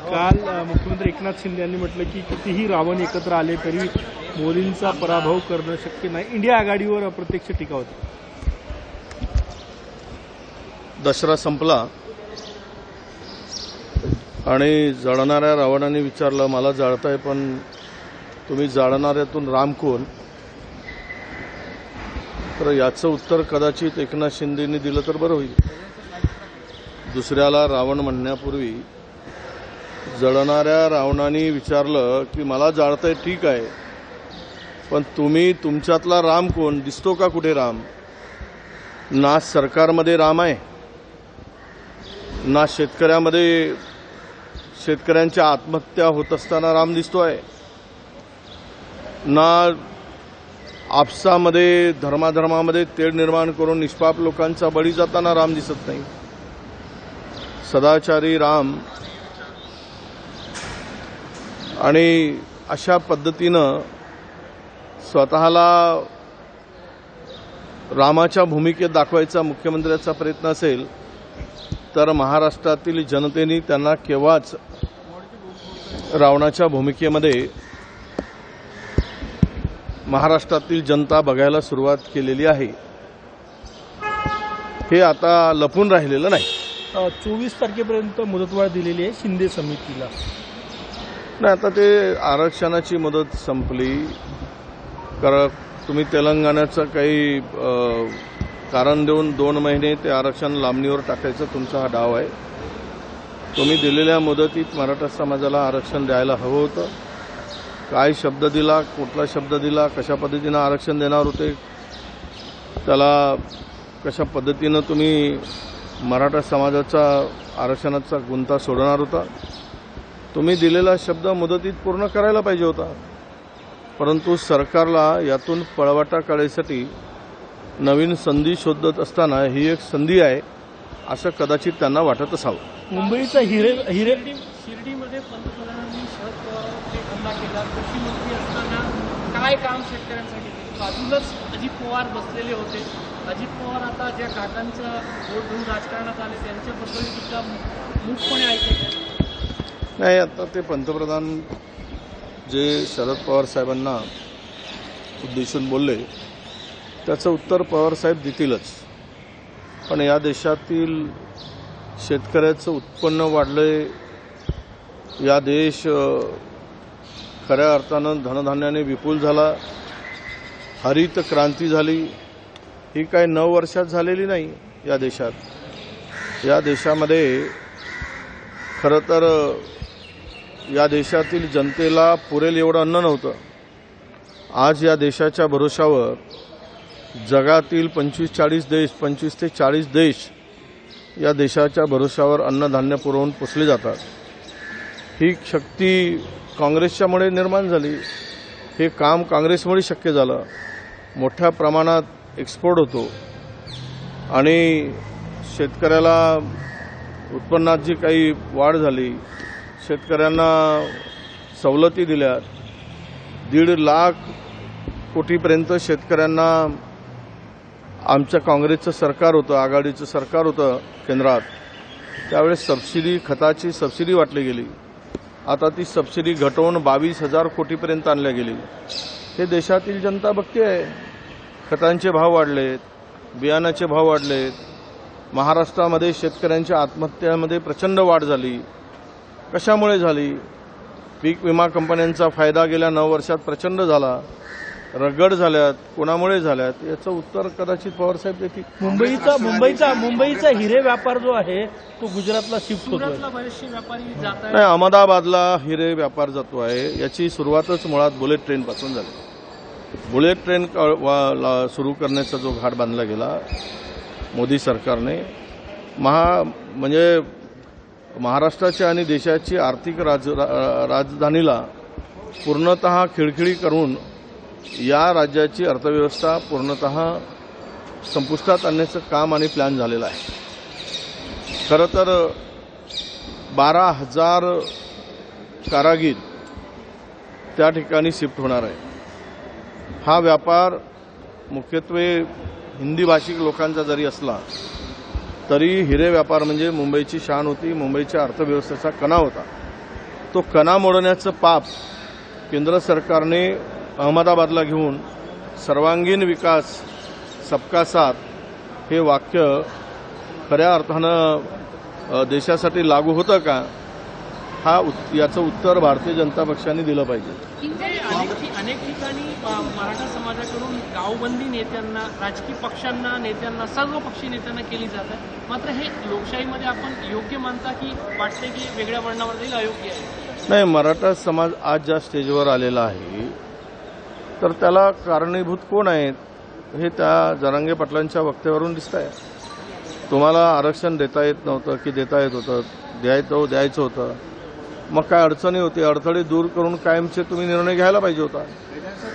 काल मुख्यमंत्री एकनाथ शिंदे यांनी म्हटलं की कितीही रावण एकत्र आले तरी मोदींचा पराभव करणं शक्य नाही. इंडिया आघाडीवर अप्रत्यक्ष टीका होती. दसरा संपला आणि जळणाऱ्या रावणाने विचारलं मला जाळताय पण तुम्ही जाळणाऱ्यातून राम कोण. तर याचं उत्तर कदाचित एकनाथ शिंदेंनी दिलं तर बरं होईल. दुसऱ्याला रावण म्हणण्यापूर्वी जळणाऱ्या रावणाने विचारलं की मला जाळताय ठीक आहे पण तुम्ही तुमच्यातला राम कोण, दिसतो का कुठे राम. ना सरकारमध्ये राम आहे, ना शेतकऱ्यांच्या आत्महत्या होत असताना राम दिसतोय, ना आपसामध्ये धर्माधर्मामध्ये तेढ निर्माण करून निष्पाप लोकांचा बळी जाताना राम दिसत नाही. सदाचारी राम आणि अशा पद्धतीनं स्वतःला रामाच्या भूमिकेत दाखवायचा मुख्यमंत्र्याचा प्रयत्न असेल तर महाराष्ट्रातील जनतेने त्यांना केव्हाच रावणाच्या भूमिकेमध्ये महाराष्ट्रातील जनता बघायला सुरुवात केलेली आहे. हे आता लपून राहिलेलं नाही. 24 तारखेपर्यंत मुदतवाढ दिलेली आहे शिंदे समितीला. नाही, आता ते आरक्षणाची मुदत संपली. कारण तुम्ही तेलंगणाचं काही कारण देऊन 2 महिने ते आरक्षण लांबणीवर टाकायचं तुमचा हा डाव आहे. तुम्ही दिलेल्या मुदतीत मराठा समाजाला आरक्षण द्यायला हवं होतं. काय शब्द दिला, कुठला शब्द दिला, कशा पद्धतीनं आरक्षण देणार होते, त्याला कशा पद्धतीनं तुम्ही मराठा समाजाचा आरक्षणाचा गुंता सोडणार होता. तुम्ही दिलेला शब्द मुदतीत पूर्ण करायला पाहिजे होता. परंतु सरकारला यातून पळवाटा काढायसाठी नवीन संधी शोधत असताना ही एक संधी आहे असं कदाचित त्यांना वाटत असावं. मुंबईचा शिर्डीमध्ये पंतप्रधानांनी शरद पवारांवर हल्ला केला. कृषी मंत्री असताना काय काम शेतकऱ्यांसाठी केलं. बाजूलाच अजित पवार बसलेले होते. अजित पवार आता ज्या काकांचं वोट घेऊन राजकारणात आले त्यांच्याबद्दल सुद्धा मूकपणे ऐकले नाही. आता ते पंतप्रधान जे शरद पवार साहेबांना उद्देशून बोलले त्याचं उत्तर पवारसाहेब देतीलच. पण या देशातील शेतकऱ्याचं उत्पन्न वाढलंय, या देश खऱ्या अर्थानं धनधान्याने विपुल झाला, हरित क्रांती झाली. ही काय 9 वर्षात झालेली नाही. या देशामध्ये खरं तर या देशातील जनतेला पुरेल एवढं अन्न नव्हतं. आज या देशाच्या भरोशावर जगातील 25 ते 40 देश या देशाच्या भरोशावर अन्नधान्य पुरवून पोचले जातात. ही शक्ती काँग्रेसच्यामुळे निर्माण झाली. हे काम काँग्रेसमुळे शक्य झालं. मोठ्या प्रमाणात एक्सपोर्ट होतो आणि शेतकऱ्याला उत्पन्नात जी काही वाढ झाली, शेतकऱ्यांना सवलती दिल्या. 1.5 लाख कोटीपर्यंत शेतकऱ्यांना आमच्या काँग्रेसचं सरकार होतं, आघाडीचं सरकार होतं केंद्रात, त्यावेळेस खताची सबसिडी वाटली गेली. आता ती सबसिडी घटवून 22,000 कोटीपर्यंत आणल्या गेली. हे देशातील जनता बघते आहे. खतांचे भाव वाढलेत, बियाणाचे भाव वाढलेत. महाराष्ट्रामध्ये शेतकऱ्यांच्या आत्महत्यांमध्ये प्रचंड वाढ झाली. कशामुळे झाली. पीक विमा कंपन्यांचा फायदा गेल्या 9 वर्षात प्रचंड झाला. रगड झाल्यात, कोणामुळे झाल्यात याचं उत्तर कदाचित पवारसाहेब देतील. मुंबईचा हिरे व्यापार जो आहे तो गुजरातला शिफ्ट होतोय. नाही, अहमदाबादला हिरे व्यापार जातो आहे. याची सुरुवातच मुळात बुलेट ट्रेनपासून झाली. बुलेट ट्रेन सुरू करण्याचा जो घाट बांधला गेला मोदी सरकारने, म्हणजे महाराष्ट्राच्या आणि देशाची आर्थिक राजधानीला पूर्णतः खिळखिळी करून या राज्याची अर्थव्यवस्था पूर्णतः संपुष्टात आणण्याचं काम आणि प्लॅन झालेलं आहे. खरं तर 12,000 कारागीर त्या ठिकाणी शिफ्ट होणार आहे. हा व्यापार मुख्यत्वे हिंदी भाषिक लोकांचा जरी असला तरी हिरे व्यापार म्हणजे मुंबईची शान होती, मुंबईच्या अर्थव्यवस्थेचा कणा होता. तो कणा मोडण्याचं पाप केंद्र सरकारने अहमदाबादला घेऊन सर्वांगीण विकास सबका साथ हे वाक्य खऱ्या अर्थानं देशासाठी लागू होतं का, याचं उत्तर भारतीय जनता पक्षाने दिलं पाहिजे. अनेक ठिकाणी मराठा समाजाकडून गावबंदी नेत्यांना, राजकीय पक्षांना, नेत्यांना, सर्व पक्षी नेत्यांना केली जात आहे. मात्र हे लोकशाहीमध्ये आपण योग्य मानता की वाटते की वेगळ्या वर्णावर जाईल, अयोग्य आहे? नाही, मराठा समाज आज ज्या स्टेजवर आलेला आहे तर त्याला कारणीभूत कोण आहेत हे त्या जरांगे पाटलांच्या वक्तव्यावरून दिसत आहे. तुम्हाला आरक्षण देता येत नव्हतं की देता येत होतं, द्यायचं होतं, मग काय अडचणी होती, अडथळे दूर करून कायमचे तुम्ही निर्णय घ्यायला पाहिजे होता.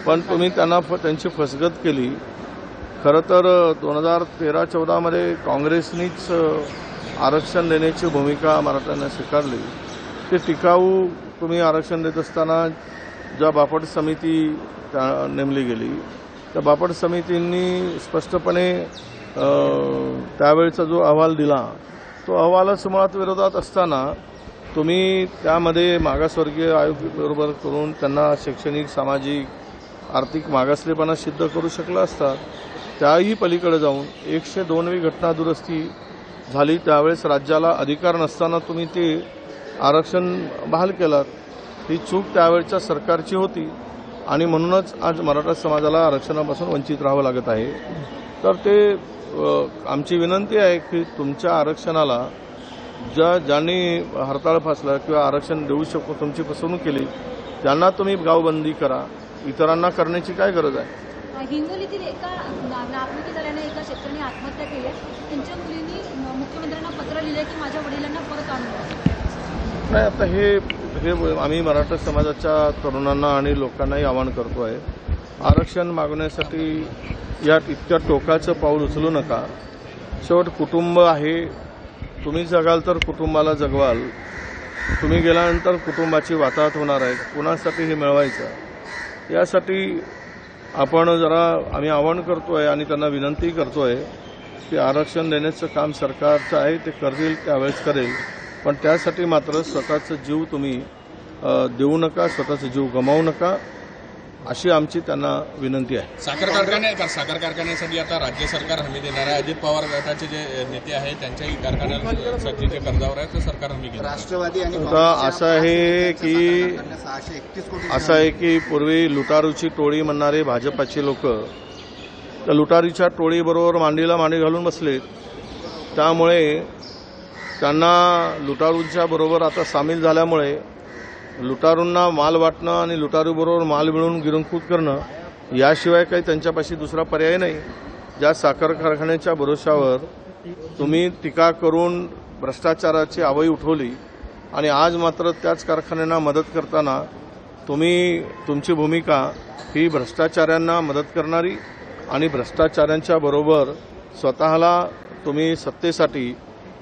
पण तुम्ही त्यांची फसगत केली. खरं तर 2013-14 मध्ये काँग्रेसनीच आरक्षण देण्याची भूमिका मराठ्यांना स्वीकारली. ते टिकाऊ तुम्ही आरक्षण देत असताना ज्या बापट समिती नेमली गेली त्या बापट समितींनी स्पष्टपणे त्यावेळचा जो अहवाल दिला तो अहवालाच मुळात विरोधात असताना तुम्ही त्यामध्ये मागासवर्गीय आयोग बरोबर करून त्यांना शैक्षणिक, सामाजिक, आर्थिक मागासलेपणा सिद्ध करू शकला असता. त्याही पलीकडे जाऊन 102वी घटना दुरुस्ती झाली, त्यावेळेस राज्याला अधिकार नसताना तुम्ही ते आरक्षण बहाल केलात. ही चूक त्यावेळच्या सरकारची होती आणि म्हणूनच आज मराठा समाजाला आरक्षणापासून वंचित राहावं लागत आहे. तर ते आमची विनंती आहे की तुमच्या आरक्षणाला ज्यांनी हरताळ फासला किंवा आरक्षण देऊ शकतो, तुमची फसवणूक केली, त्यांना तुम्ही गावबंदी करा, इतरांना करण्याची काय गरज आहे? हिंगोलीतील एका नापीक झाल्याने एका शेतकऱ्यांनी आत्महत्या केली आहे. त्यांच्या मुलींनी मुख्यमंत्र्यांना पत्र लिहिले की माझ्या वडिलांना परत आणून. नाही, आता हे आम्ही मराठा समाजाच्या तरुणांना आणि लोकांनाही आवाहन करतो आहे, आरक्षण मागण्यासाठी या इतक्या टोकाचं पाऊल उचलू नका. शेवट कुटुंब आहे, तुम्ही जगाल तर कुटुंबाला जगवाल. तुम्ही गेल्यानंतर कुटुंबाची वाताहत होणार आहे. कुणासाठी हे मिळवायचं, यासाठी आपण आम्ही आवाहन करतोय आणि त्यांना विनंती करतोय की आरक्षण देण्याचं काम सरकारचं आहे, ते करतील त्यावेळेस करेल, पण त्यासाठी मात्र स्वतःचा जीव तुम्ही देऊ नका, स्वतःचा जीव गमावू नका, अशी आमची त्यांना विनंती आहे. साखर कारखान्यासाठी आता राज्य सरकार हमी देणार आहे. अजित पवार गटाचे जे नेते आहेत त्यांच्याही कारखान्यासाठी जे कर्जावर आहे ते सरकार हमी घेणार. राष्ट्रवादी आणि आता असं आहे की पूर्वी लुटारूची टोळी म्हणणारे भाजपाचे लोक त्या लुटारीच्या टोळीबरोबर मांडीला मांडी घालून बसलेत. त्यामुळे त्यांना लुटारूंच्या बरोबर आता सामील झाल्यामुळे लुटारूंना माल वाटणं आणि लुटारूबरोबर माल मिळून गिरंकूट करणं याशिवाय काही त्यांच्यापाशी दुसरा पर्याय नाही. ज्या साखर कारखान्याच्या भरोशावर तुम्ही टीका करून भ्रष्टाचाराची आवई उठवली आणि आज मात्र त्याच कारखान्यांना मदत करताना तुमची भूमिका ही भ्रष्टाचाऱ्यांना मदत करणारी आणि भ्रष्टाचाऱ्यांच्या बरोबर स्वतःला तुम्ही सत्तेसाठी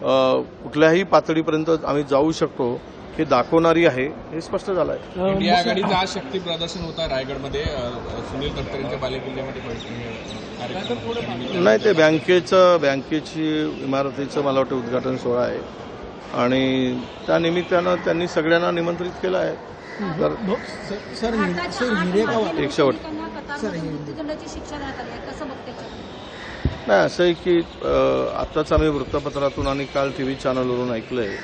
कुठल्याही पातळीपर्यंत आम्ही जाऊ शकतो हे दाखवणारी आहे, हे स्पष्ट झालं आहे. इंडिया आघाडीचं आज शक्ती प्रदर्शन होतं रायगडमध्ये, सुनील तटकरेंच्या बालेकिल्ल्यामध्ये. नाही, ते बँकेची इमारतीचं मला वाटतं उद्घाटन सोहळा आहे आणि त्यानिमित्तानं त्यांनी सगळ्यांना निमंत्रित केलं आहे. तर एक शेवट नाही, असं आहे की आत्ताच आम्ही वृत्तपत्रातून आणि काल TV चॅनलवरून ऐकलंय,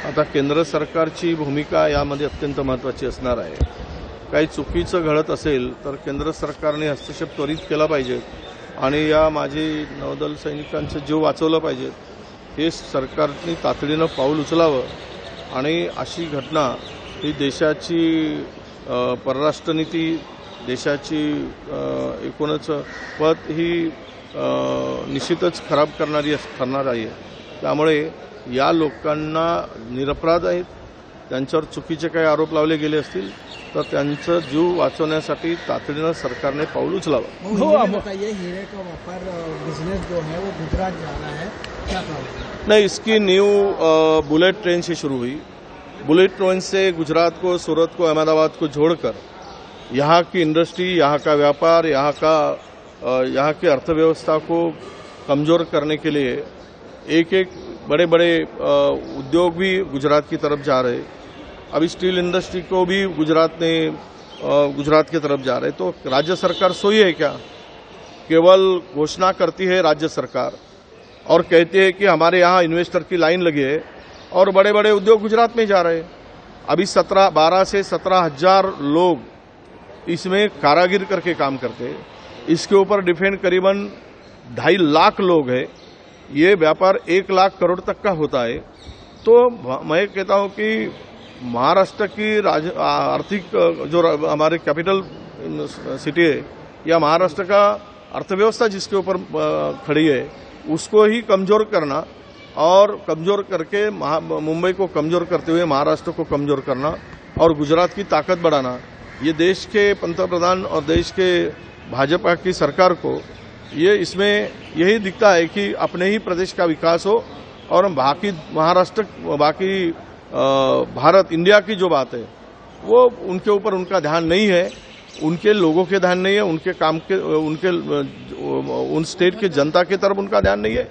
आता केंद्र सरकारची भूमिका यामध्ये अत्यंत महत्त्वाची असणार आहे. काही चुकीचं घडत असेल तर केंद्र सरकारने हस्तक्षेप त्वरित केला पाहिजे आणि या माजी नौदल सैनिकांचे जीव वाचवलं पाहिजे. हे सरकारने तातडीनं पाऊल उचलावं आणि अशी घटना ही देशाची परराष्ट्र नीती, देशाची एकूणच पत ही निश्चितच खराब करणारी ठरणार आहे. त्यामुळे या लोकांना निरपराध आहेत, त्यांच्यावर चुकीचे काही आरोप लावले गेले असतील तर त्यांचा जीव वाचवण्यासाठी तातडीनं सरकारने पाऊल उचलावं. हीरे का व्यापार बिजनेस जो है वो गुजरात जाना है, क्या कहोगे? नहीं, इसकी न्यू बुलेट ट्रेन से शुरू हुई. बुलेट ट्रेन से गुजरात को, सूरत को, अहमदाबाद को जोड़कर यहाँ की इंडस्ट्री, यहाँ का व्यापार, यहाँ की अर्थव्यवस्था को कमजोर करने के लिए एक बड़े बड़े उद्योग भी गुजरात की तरफ जा रहे. अभी स्टील इंडस्ट्री को भी गुजरात की तरफ जा रहे। तो राज्य सरकार सोई है क्या? केवल घोषणा करती है राज्य सरकार और कहती है कि हमारे यहाँ इन्वेस्टर की लाइन लगी है और बड़े बड़े उद्योग गुजरात में जा रहे हैं। अभी 12 से 17 हजार लोग इसमें कारागिर करके काम करते हैं। इसके ऊपर डिफेंड करीबन 2.5 लाख लोग हैं। ये व्यापार 1 लाख करोड़ तक का होता है। तो मैं कहता हूं कि महाराष्ट्र की आर्थिक जो हमारे कैपिटल सिटी है या महाराष्ट्र का अर्थव्यवस्था जिसके ऊपर खड़ी है उसको ही कमजोर करना और कमजोर करके मुंबई को कमजोर करते हुए महाराष्ट्र को कमजोर करना और गुजरात की ताकत बढ़ाना, ये देश के पंतप्रधान और देश के भाजपा की सरकार को ये इसमें यही दिखता है कि अपने ही प्रदेश का विकास हो और बाकी महाराष्ट्र बाकी भारत इंडिया की जो बात है वो उनके ऊपर उनका ध्यान नहीं है, उनके लोगों के ध्यान नहीं है, उनके काम के उन स्टेट के जनता की तरफ उनका ध्यान नहीं है।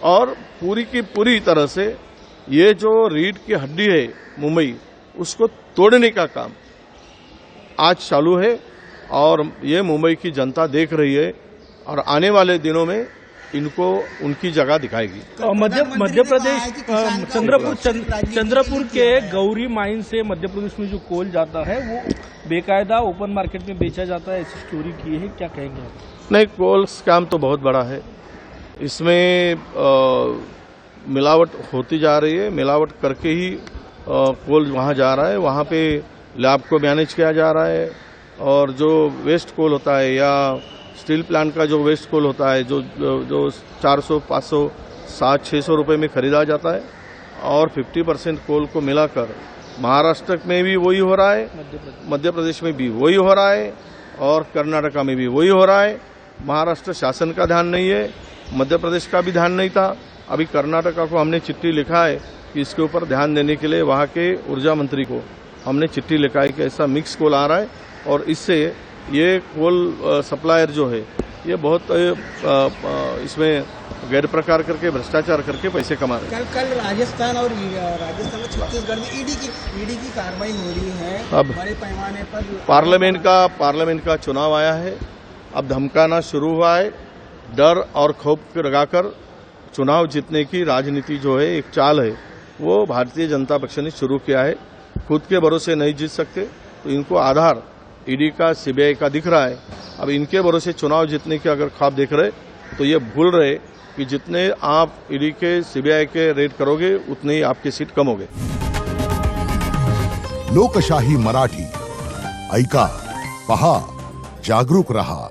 और पूरी की पूरी तरह से ये जो रीढ़ की हड्डी है मुंबई उसको तोड़ने का काम आज चालू है और ये मुंबई की जनता देख रही है और आने वाले दिनों में इनको उनकी जगह दिखाएगी। मध्य प्रदेश चंद्रपुर के गौरी माइन से मध्य प्रदेश में जो कोल जाता है वो बेकायदा ओपन मार्केट में बेचा जाता है, ऐसी स्टोरी की है, क्या कहेंगे आप? नहीं, कोल स्कैम तो बहुत बड़ा है। इसमें मिलावट होती जा रही है, मिलावट करके ही कोल वहाँ जा रहा है, वहाँ पे लैब को मैनेज किया जा रहा है और जो वेस्ट कोल होता है या स्टील प्लांट का जो वेस्ट कोल होता है जो 400, 500, 700, 600 रुपये में खरीदा जाता है और 50% कोल को मिलाकर महाराष्ट्र में भी वही हो रहा है, मध्य प्रदेश में भी वही हो रहा है और कर्नाटका में भी वही हो रहा है। महाराष्ट्र शासन का ध्यान नहीं है, मध्य प्रदेश का भी ध्यान नहीं था। अभी कर्नाटका को हमने चिट्ठी लिखा है कि इसके ऊपर ध्यान देने के लिए वहाँ के ऊर्जा मंत्री को हमने चिट्ठी लिखा है कि ऐसा मिक्स कोल आ रहा है और इससे ये कोल सप्लायर जो है ये बहुत इसमें गैर प्रकार करके भ्रष्टाचार करके पैसे कमा रहे हैं। कल राजस्थान और छत्तीसगढ़ में ईडी की कार्रवाई हो रही है। अब बड़े पैमाने पर पार्लियामेंट का चुनाव आया है, अब धमकाना शुरू हुआ है। डर और खौफ लगाकर चुनाव जीतने की राजनीति जो है एक चाल है वो भारतीय जनता पक्ष ने शुरू किया है। खुद के भरोसे नहीं जीत सकते तो इनको आधार ईडी का, सीबीआई का दिख रहा है। अब इनके भरोसे चुनाव जीतने के अगर ख्वाब देख रहे तो ये भूल रहे कि जितने आप ईडी के, सीबीआई के रेड करोगे उतने ही आपकी सीट कम होगे। लोकशाही मराठी ऐका, पहा, जागरूक रहा।